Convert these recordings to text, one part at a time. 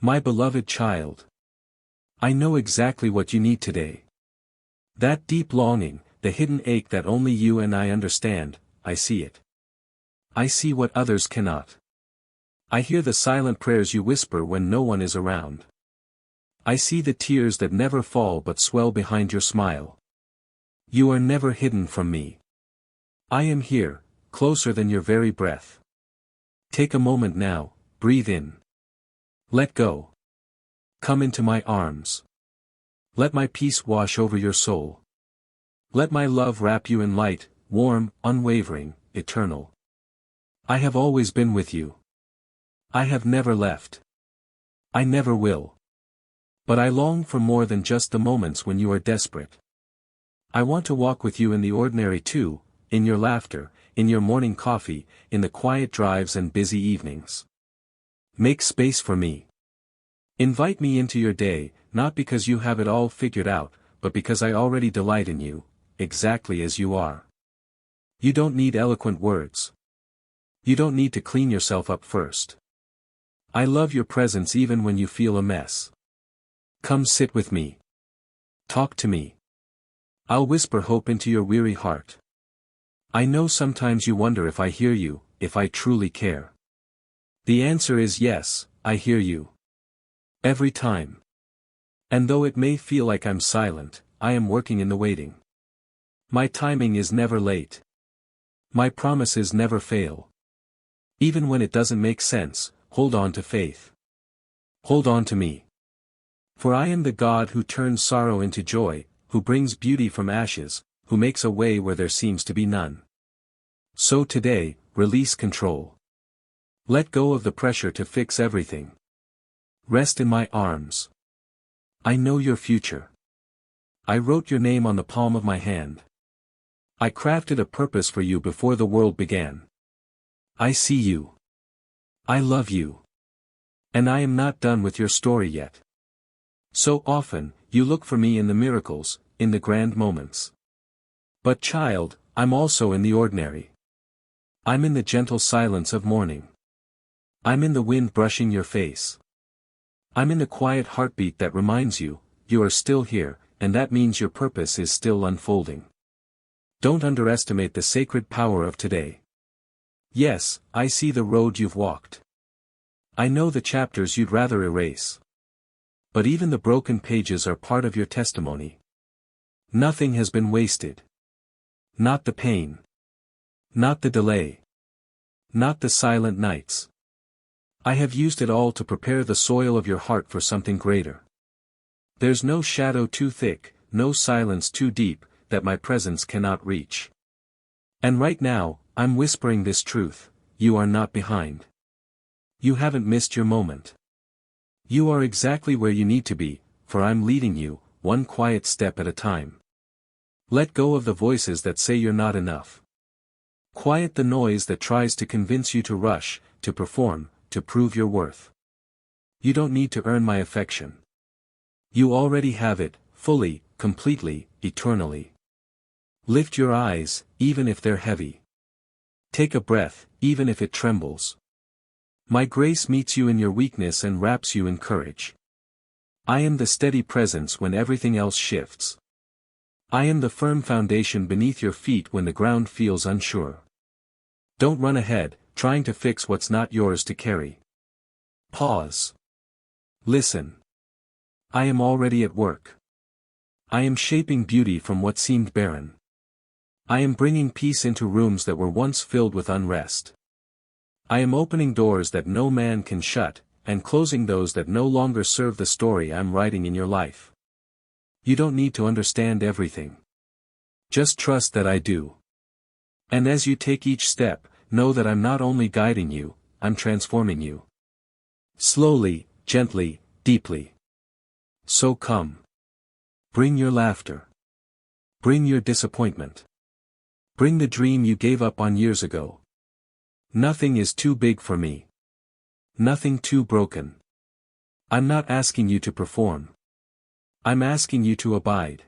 My beloved child. I know exactly what you need today. That deep longing, the hidden ache that only you and I understand, I see it. I see what others cannot. I hear the silent prayers you whisper when no one is around. I see the tears that never fall but swell behind your smile. You are never hidden from me. I am here, closer than your very breath. Take a moment now, breathe in. Let go. Come into my arms. Let my peace wash over your soul. Let my love wrap you in light, warm, unwavering, eternal. I have always been with you. I have never left. I never will. But I long for more than just the moments when you are desperate. I want to walk with you in the ordinary too, in your laughter, in your morning coffee, in the quiet drives and busy evenings. Make space for me. Invite me into your day, not because you have it all figured out, but because I already delight in you, exactly as you are. You don't need eloquent words. You don't need to clean yourself up first. I love your presence even when you feel a mess. Come sit with me. Talk to me. I'll whisper hope into your weary heart. I know sometimes you wonder if I hear you, if I truly care. The answer is yes, I hear you. Every time. And though it may feel like I'm silent, I am working in the waiting. My timing is never late. My promises never fail. Even when it doesn't make sense, hold on to faith. Hold on to me. For I am the God who turns sorrow into joy, who brings beauty from ashes, who makes a way where there seems to be none. So today, release control. Let go of the pressure to fix everything. Rest in my arms. I know your future. I wrote your name on the palm of my hand. I crafted a purpose for you before the world began. I see you. I love you. And I am not done with your story yet. So often, you look for me in the miracles, in the grand moments. But child, I'm also in the ordinary. I'm in the gentle silence of morning. I'm in the wind brushing your face. I'm in the quiet heartbeat that reminds you, you are still here, and that means your purpose is still unfolding. Don't underestimate the sacred power of today. Yes, I see the road you've walked. I know the chapters you'd rather erase. But even the broken pages are part of your testimony. Nothing has been wasted. Not the pain. Not the delay. Not the silent nights. I have used it all to prepare the soil of your heart for something greater. There's no shadow too thick, no silence too deep, that my presence cannot reach. And right now, I'm whispering this truth, you are not behind. You haven't missed your moment. You are exactly where you need to be, for I'm leading you, one quiet step at a time. Let go of the voices that say you're not enough. Quiet the noise that tries to convince you to rush, to perform, to prove your worth. You don't need to earn my affection. You already have it, fully, completely, eternally. Lift your eyes, even if they're heavy. Take a breath, even if it trembles. My grace meets you in your weakness and wraps you in courage. I am the steady presence when everything else shifts. I am the firm foundation beneath your feet when the ground feels unsure. Don't run ahead, trying to fix what's not yours to carry. Pause. Listen. I am already at work. I am shaping beauty from what seemed barren. I am bringing peace into rooms that were once filled with unrest. I am opening doors that no man can shut, and closing those that no longer serve the story I'm writing in your life. You don't need to understand everything. Just trust that I do. And as you take each step, know that I'm not only guiding you, I'm transforming you. Slowly, gently, deeply. So come. Bring your laughter. Bring your disappointment. Bring the dream you gave up on years ago. Nothing is too big for me. Nothing too broken. I'm not asking you to perform. I'm asking you to abide.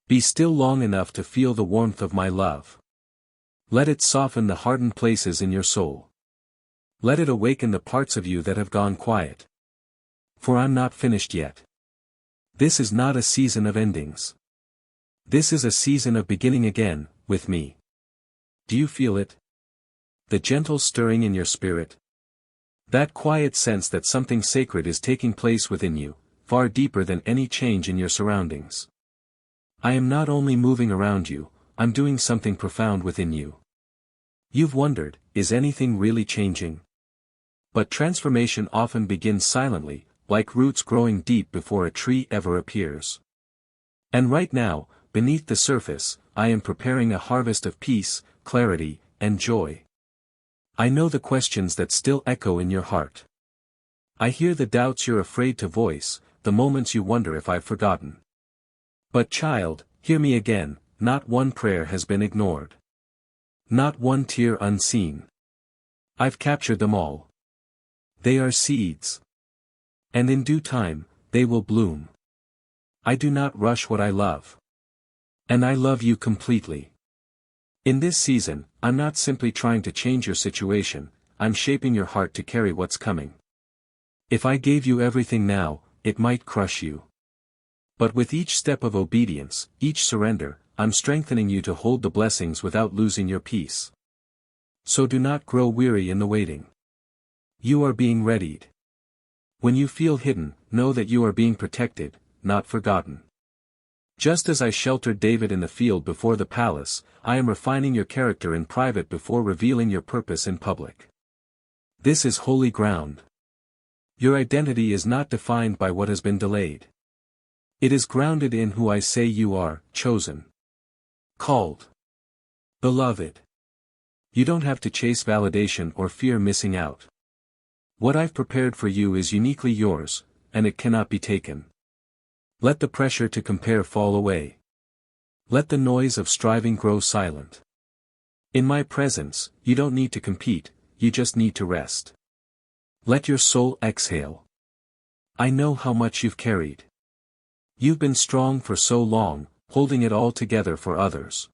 Be still long enough to feel the warmth of my love. Let it soften the hardened places in your soul. Let it awaken the parts of you that have gone quiet. For I'm not finished yet. This is not a season of endings. This is a season of beginning again, with me. Do you feel it? The gentle stirring in your spirit? That quiet sense that something sacred is taking place within you, far deeper than any change in your surroundings. I am not only moving around you, I'm doing something profound within you. You've wondered, is anything really changing? But transformation often begins silently, like roots growing deep before a tree ever appears. And right now, beneath the surface, I am preparing a harvest of peace, clarity, and joy. I know the questions that still echo in your heart. I hear the doubts you're afraid to voice, the moments you wonder if I've forgotten. But child, hear me again, not one prayer has been ignored. Not one tear unseen. I've captured them all. They are seeds. And in due time, they will bloom. I do not rush what I love. And I love you completely. In this season, I'm not simply trying to change your situation, I'm shaping your heart to carry what's coming. If I gave you everything now, it might crush you. But with each step of obedience, each surrender, I'm strengthening you to hold the blessings without losing your peace. So do not grow weary in the waiting. You are being readied. When you feel hidden, know that you are being protected, not forgotten. Just as I sheltered David in the field before the palace, I am refining your character in private before revealing your purpose in public. This is holy ground. Your identity is not defined by what has been delayed. It is grounded in who I say you are, chosen. Called. Beloved. You don't have to chase validation or fear missing out. What I've prepared for you is uniquely yours, and it cannot be taken. Let the pressure to compare fall away. Let the noise of striving grow silent. In my presence, you don't need to compete, you just need to rest. Let your soul exhale. I know how much you've carried. You've been strong for so long, holding it all together for others.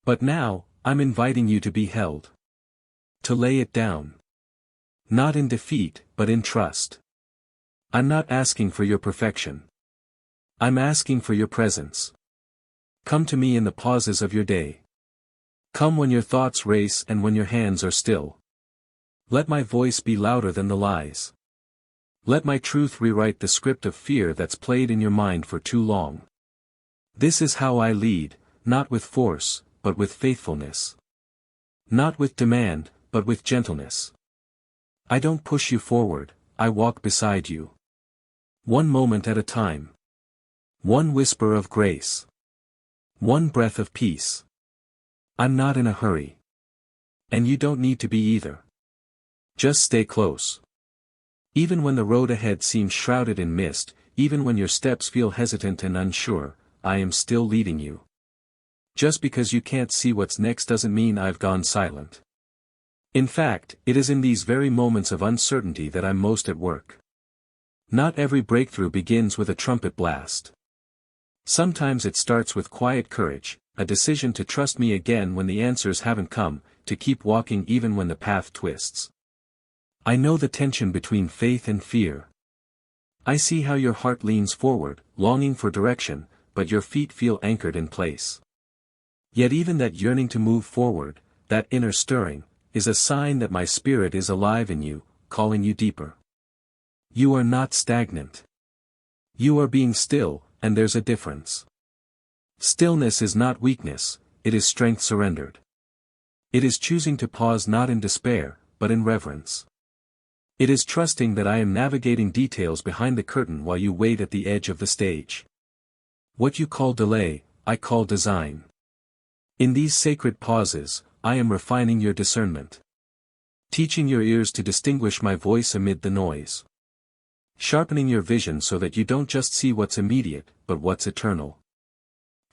But now, I'm inviting you to be held. To lay it down. Not in defeat, but in trust. I'm not asking for your perfection. I'm asking for your presence. Come to me in the pauses of your day. Come when your thoughts race and when your hands are still. Let my voice be louder than the lies. Let my truth rewrite the script of fear that's played in your mind for too long. This is how I lead, not with force, but with faithfulness. Not with demand, but with gentleness. I don't push you forward, I walk beside you. One moment at a time. One whisper of grace. One breath of peace. I'm not in a hurry. And you don't need to be either. Just stay close. Even when the road ahead seems shrouded in mist, even when your steps feel hesitant and unsure, I am still leading you. Just because you can't see what's next doesn't mean I've gone silent. In fact, it is in these very moments of uncertainty that I'm most at work. Not every breakthrough begins with a trumpet blast. Sometimes it starts with quiet courage, a decision to trust me again when the answers haven't come, to keep walking even when the path twists. I know the tension between faith and fear. I see how your heart leans forward, longing for direction, but your feet feel anchored in place. Yet even that yearning to move forward, that inner stirring, is a sign that my spirit is alive in you, calling you deeper. You are not stagnant. You are being still, and there's a difference. Stillness is not weakness, it is strength surrendered. It is choosing to pause not in despair, but in reverence. It is trusting that I am navigating details behind the curtain while you wait at the edge of the stage. What you call delay, I call design. In these sacred pauses, I am refining your discernment. Teaching your ears to distinguish my voice amid the noise. Sharpening your vision so that you don't just see what's immediate, but what's eternal.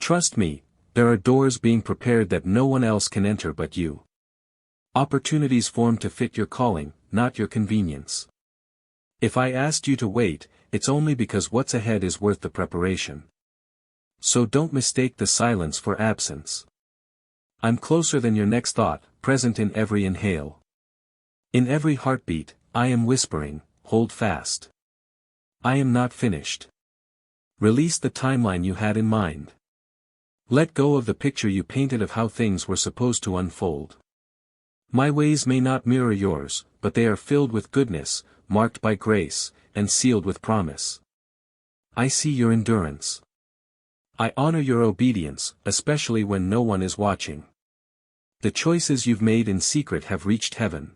Trust me, there are doors being prepared that no one else can enter but you. Opportunities formed to fit your calling, not your convenience. If I asked you to wait, it's only because what's ahead is worth the preparation. So don't mistake the silence for absence. I'm closer than your next thought, present in every inhale. In every heartbeat, I am whispering, hold fast. I am not finished. Release the timeline you had in mind. Let go of the picture you painted of how things were supposed to unfold. My ways may not mirror yours, but they are filled with goodness, marked by grace, and sealed with promise. I see your endurance. I honor your obedience, especially when no one is watching. The choices you've made in secret have reached heaven.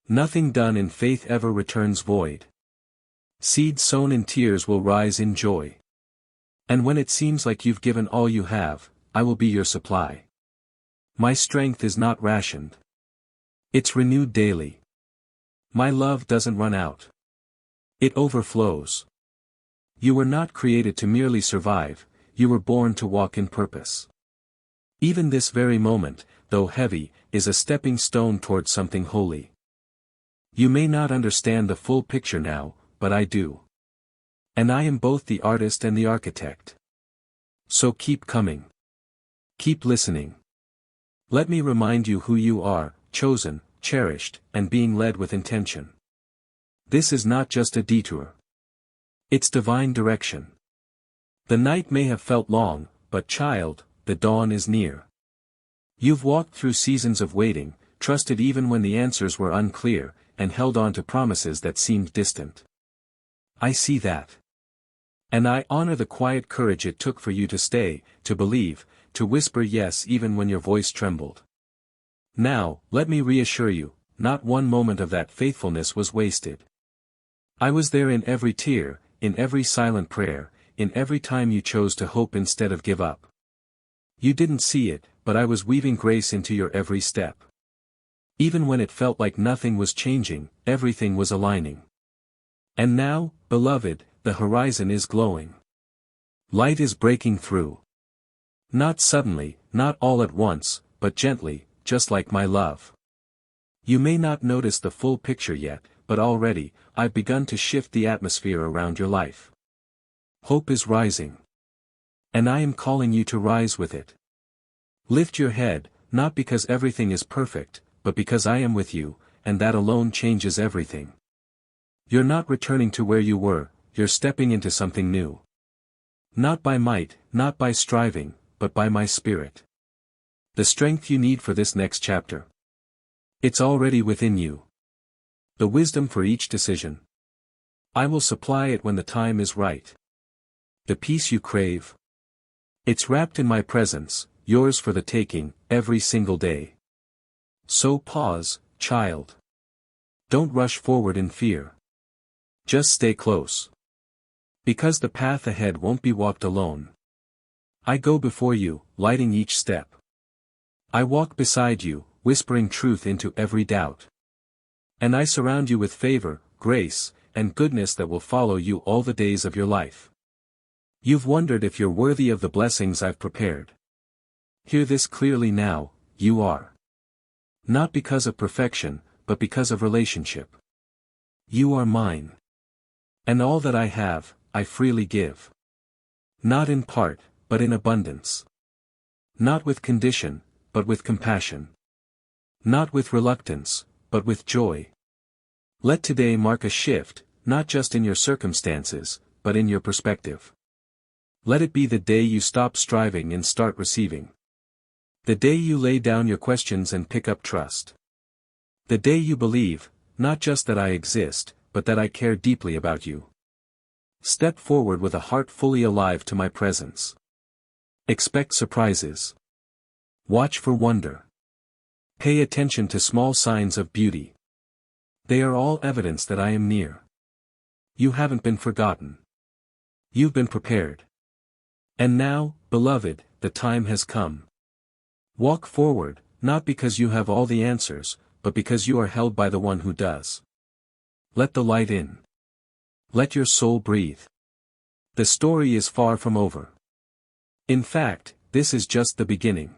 Nothing done in faith ever returns void. Seed sown in tears will rise in joy. And when it seems like you've given all you have, I will be your supply. My strength is not rationed. It's renewed daily. My love doesn't run out. It overflows. You were not created to merely survive, you were born to walk in purpose. Even this very moment, though heavy, is a stepping stone towards something holy. You may not understand the full picture now, but I do. And I am both the artist and the architect. So keep coming. Keep listening. Let me remind you who you are, chosen, cherished, and being led with intention. This is not just a detour. It's divine direction. The night may have felt long, but child, the dawn is near. You've walked through seasons of waiting, trusted even when the answers were unclear, and held on to promises that seemed distant. I see that. And I honor the quiet courage it took for you to stay, to believe, to whisper yes even when your voice trembled. Now, let me reassure you, not one moment of that faithfulness was wasted. I was there in every tear, in every silent prayer, in every time you chose to hope instead of give up. You didn't see it, but I was weaving grace into your every step. Even when it felt like nothing was changing, everything was aligning. And now, beloved, the horizon is glowing. Light is breaking through. Not suddenly, not all at once, but gently, just like my love. You may not notice the full picture yet, but already, I've begun to shift the atmosphere around your life. Hope is rising. And I am calling you to rise with it. Lift your head, not because everything is perfect, but because I am with you, and that alone changes everything. You're not returning to where you were, you're stepping into something new. Not by might, not by striving, but by my spirit. The strength you need for this next chapter. It's already within you. The wisdom for each decision. I will supply it when the time is right. The peace you crave. It's wrapped in my presence, yours for the taking, every single day. So pause, child. Don't rush forward in fear. Just stay close. Because the path ahead won't be walked alone. I go before you, lighting each step. I walk beside you, whispering truth into every doubt. And I surround you with favor, grace, and goodness that will follow you all the days of your life. You've wondered if you're worthy of the blessings I've prepared. Hear this clearly now, you are. Not because of perfection, but because of relationship. You are mine. And all that I have, I freely give. Not in part, but in abundance. Not with condition, but with compassion. Not with reluctance, but with joy. Let today mark a shift, not just in your circumstances, but in your perspective. Let it be the day you stop striving and start receiving. The day you lay down your questions and pick up trust. The day you believe, not just that I exist, but that I care deeply about you. Step forward with a heart fully alive to my presence. Expect surprises. Watch for wonder. Pay attention to small signs of beauty. They are all evidence that I am near. You haven't been forgotten. You've been prepared. And now, beloved, the time has come. Walk forward, not because you have all the answers, but because you are held by the one who does. Let the light in. Let your soul breathe. The story is far from over. In fact, this is just the beginning.